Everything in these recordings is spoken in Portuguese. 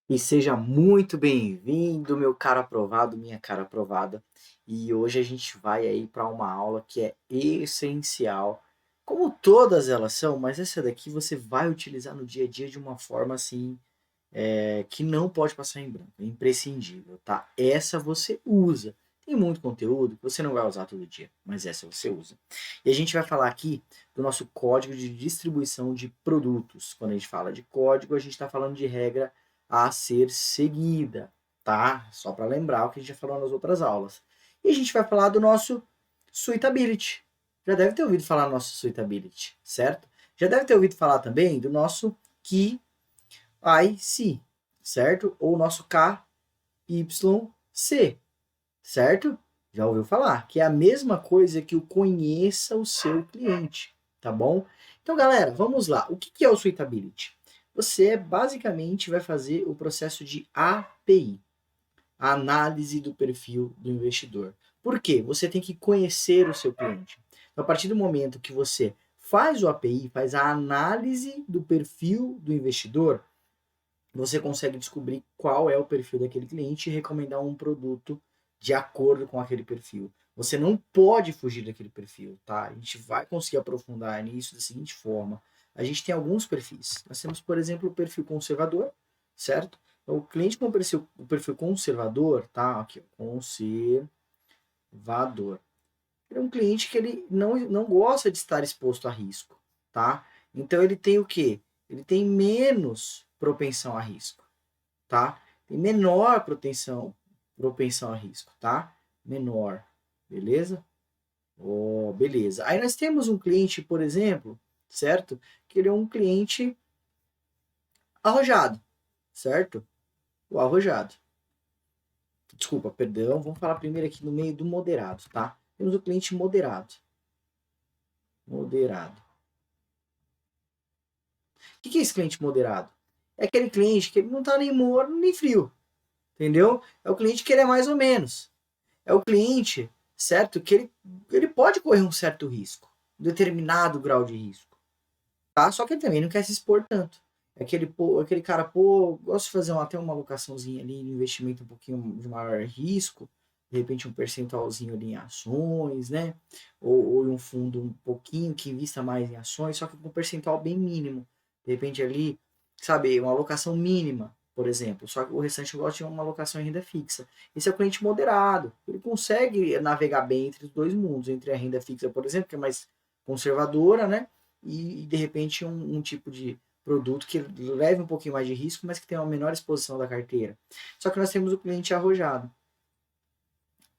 E seja muito bem-vindo, meu cara aprovado, minha cara aprovada. E hoje a gente vai aí para uma aula que é essencial, como todas elas são, mas essa daqui você vai utilizar no dia a dia de uma forma assim, que não pode passar em branco, é imprescindível, tá? Essa você usa. Tem muito conteúdo que você não vai usar todo dia, mas essa você usa. E a gente vai falar aqui do nosso código de distribuição de produtos. Quando a gente fala de código, a gente está falando de regra a ser seguida, tá? Só para lembrar o que a gente já falou nas outras aulas. E a gente vai falar do nosso suitability. Já deve ter ouvido falar do nosso suitability, certo? Já deve ter ouvido falar também do nosso key IC, certo? Ou o nosso KYC, certo? Já ouviu falar? Que é a mesma coisa que o conheça o seu cliente, tá bom? Então, galera, vamos lá. O que é o Suitability? Você basicamente vai fazer o processo de API, a análise do perfil do investidor. Por quê? Você tem que conhecer o seu cliente. Então, a partir do momento que você faz o API, faz a análise do perfil do investidor, você consegue descobrir qual é o perfil daquele cliente e recomendar um produto de acordo com aquele perfil. Você não pode fugir daquele perfil, tá? A gente vai conseguir aprofundar nisso da seguinte forma. A gente tem alguns perfis. Nós temos, por exemplo, o perfil conservador, certo? Então, o cliente com o perfil conservador, tá? Aqui, conservador. Ele é um cliente que ele não gosta de estar exposto a risco, tá? Então ele tem o quê? Ele tem menos propensão a risco, tá? Tem menor propensão a risco, tá? Menor, beleza? Oh, beleza. Aí nós temos um cliente, por exemplo, certo? Que ele é um cliente arrojado, certo? O arrojado. Desculpa, perdão. Vamos falar primeiro aqui no meio do moderado, tá? Temos o cliente moderado. Moderado. O que é esse cliente moderado? É aquele cliente que ele não tá nem morno nem frio, entendeu? É o cliente que ele é mais ou menos. É o cliente, certo? Que ele pode correr um certo risco, um determinado grau de risco, tá? Só que ele também não quer se expor tanto. É aquele cara, pô, gosto de fazer até uma alocaçãozinha ali, um investimento um pouquinho de maior risco, de repente um percentualzinho ali em ações, né? Ou um fundo um pouquinho que invista mais em ações, só que com um percentual bem mínimo. De repente ali, sabe, uma alocação mínima, por exemplo. Só que o restante eu gosto de uma alocação em renda fixa. Esse é o cliente moderado. Ele consegue navegar bem entre os dois mundos, entre a renda fixa, por exemplo, que é mais conservadora, né? E de repente um tipo de produto que leve um pouquinho mais de risco, mas que tenha uma menor exposição da carteira. Só que nós temos o cliente arrojado,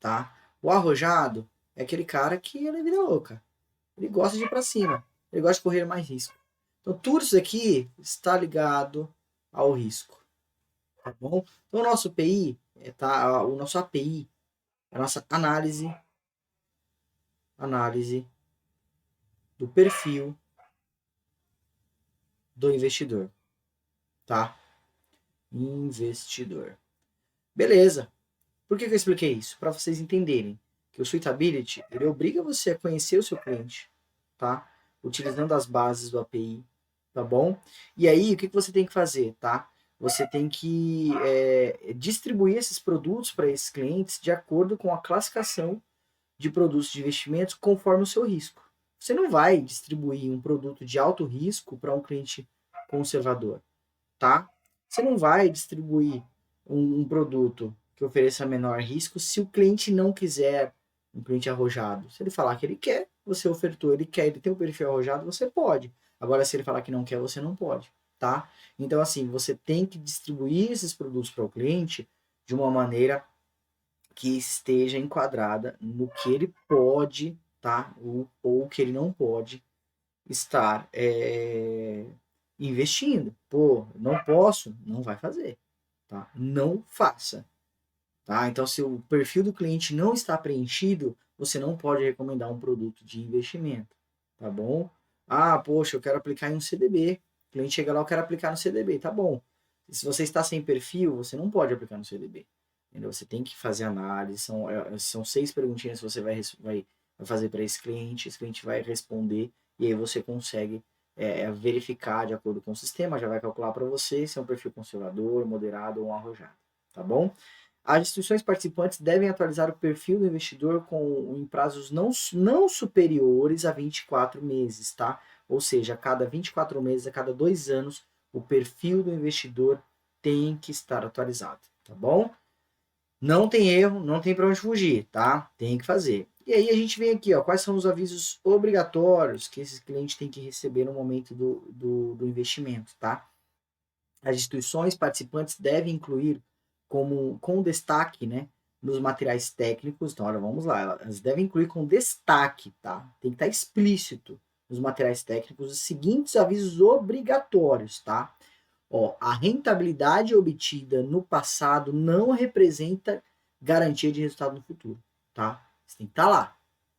tá? O arrojado é aquele cara que ele é vida louca. Ele gosta de ir para cima. Ele gosta de correr mais risco. Então tudo isso aqui está ligado ao risco, tá bom? Então o nosso PI, o nosso API, a nossa análise do perfil do investidor, tá? Investidor. Beleza. Por que eu expliquei isso? Para vocês entenderem que o Suitability ele obriga você a conhecer o seu cliente, tá? Utilizando as bases do API, tá bom? E aí, o que você tem que fazer, tá? Você tem que distribuir esses produtos para esses clientes de acordo com a classificação de produtos de investimentos conforme o seu risco. Você não vai distribuir um produto de alto risco para um cliente conservador, tá? Você não vai distribuir um produto que ofereça menor risco se o cliente não quiser, um cliente arrojado. Se ele falar que ele quer, você ofertou, ele quer, ele tem um perfil arrojado, você pode. Agora, se ele falar que não quer, você não pode, tá? Então, assim, você tem que distribuir esses produtos para o cliente de uma maneira que esteja enquadrada no que ele pode, tá? Ou o que ele não pode estar investindo. Pô, não posso, não vai fazer, tá? Não faça, tá? Então, se o perfil do cliente não está preenchido, você não pode recomendar um produto de investimento, tá bom? Ah, poxa, eu quero aplicar em um CDB. O cliente chega lá, eu quero aplicar no CDB, tá bom? Se você está sem perfil, você não pode aplicar no CDB. Entendeu? Você tem que fazer análise, são 6 perguntinhas que você vai fazer para esse cliente vai responder, e aí você consegue verificar de acordo com o sistema, já vai calcular para você se é um perfil conservador, moderado ou um arrojado, tá bom? As instituições participantes devem atualizar o perfil do investidor em prazos não superiores a 24 meses, tá? Ou seja, a cada 24 meses, a cada 2 anos, o perfil do investidor tem que estar atualizado, tá bom? Não tem erro, não tem para onde fugir, tá? Tem que fazer. E aí a gente vem aqui, ó, quais são os avisos obrigatórios que esse cliente tem que receber no momento do investimento, tá? As instituições participantes devem incluir com destaque, né, nos materiais técnicos. Então, olha, vamos lá, elas devem incluir com destaque, tá? Tem que estar explícito nos materiais técnicos os seguintes avisos obrigatórios, tá? Ó, a rentabilidade obtida no passado não representa garantia de resultado no futuro, tá? Você tem que estar lá.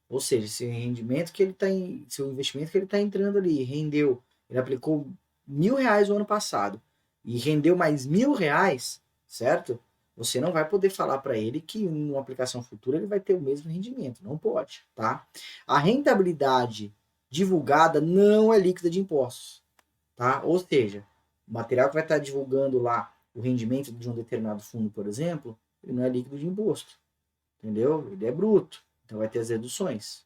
Ou seja, se o rendimento que ele está se o investimento que ele está entrando ali rendeu, ele aplicou R$ 1.000 no ano passado e rendeu mais R$ 1.000, certo? Você não vai poder falar para ele que em uma aplicação futura ele vai ter o mesmo rendimento. Não pode, tá? A rentabilidade divulgada não é líquida de impostos, tá? Ou seja, o material que vai estar divulgando lá o rendimento de um determinado fundo, por exemplo, ele não é líquido de imposto, entendeu? Ele é bruto, então vai ter as reduções,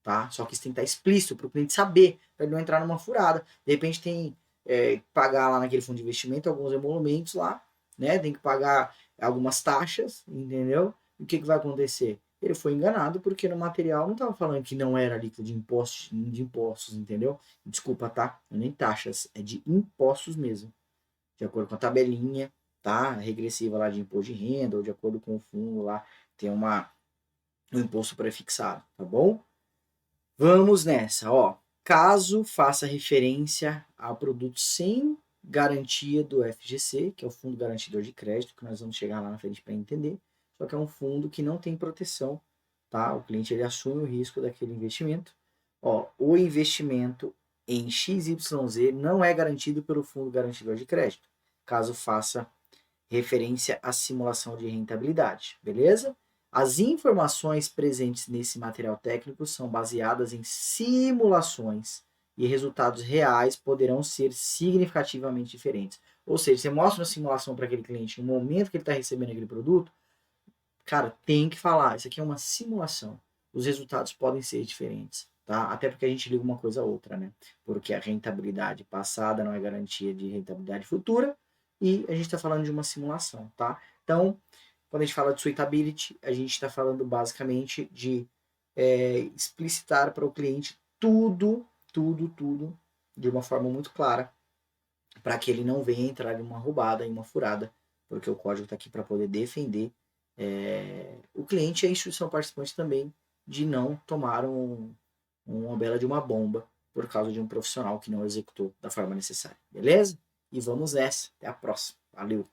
tá? Só que isso tem que estar explícito para o cliente saber, para ele não entrar numa furada. De repente tem que pagar lá naquele fundo de investimento alguns emolumentos lá, né? Tem que pagar algumas taxas, entendeu? E o que vai acontecer? Ele foi enganado porque no material não estava falando que não era líquido de impostos, entendeu? Desculpa, tá? Não é nem taxas, é de impostos mesmo. De acordo com a tabelinha, tá? Regressiva lá de imposto de renda, ou de acordo com o fundo lá, tem um imposto prefixado, tá bom? Vamos nessa, ó. Caso faça referência a produtos sem garantia do FGC, que é o Fundo Garantidor de Crédito, que nós vamos chegar lá na frente para entender, só que é um fundo que não tem proteção, tá? O cliente ele assume o risco daquele investimento. Ó, o investimento em XYZ não é garantido pelo Fundo Garantidor de Crédito, caso faça referência à simulação de rentabilidade, beleza? As informações presentes nesse material técnico são baseadas em simulações e resultados reais poderão ser significativamente diferentes. Ou seja, você mostra uma simulação para aquele cliente no momento que ele está recebendo aquele produto, cara, tem que falar, isso aqui é uma simulação. Os resultados podem ser diferentes, tá? Até porque a gente liga uma coisa a outra, né? Porque a rentabilidade passada não é garantia de rentabilidade futura e a gente está falando de uma simulação, tá? Então, quando a gente fala de suitability, a gente está falando basicamente de explicitar para o cliente tudo, de uma forma muito clara, para que ele não venha entrar em uma roubada, em uma furada, porque o código está aqui para poder defender o cliente e a instituição participante também de não tomar uma bela de uma bomba por causa de um profissional que não executou da forma necessária. Beleza? E vamos nessa. Até a próxima. Valeu!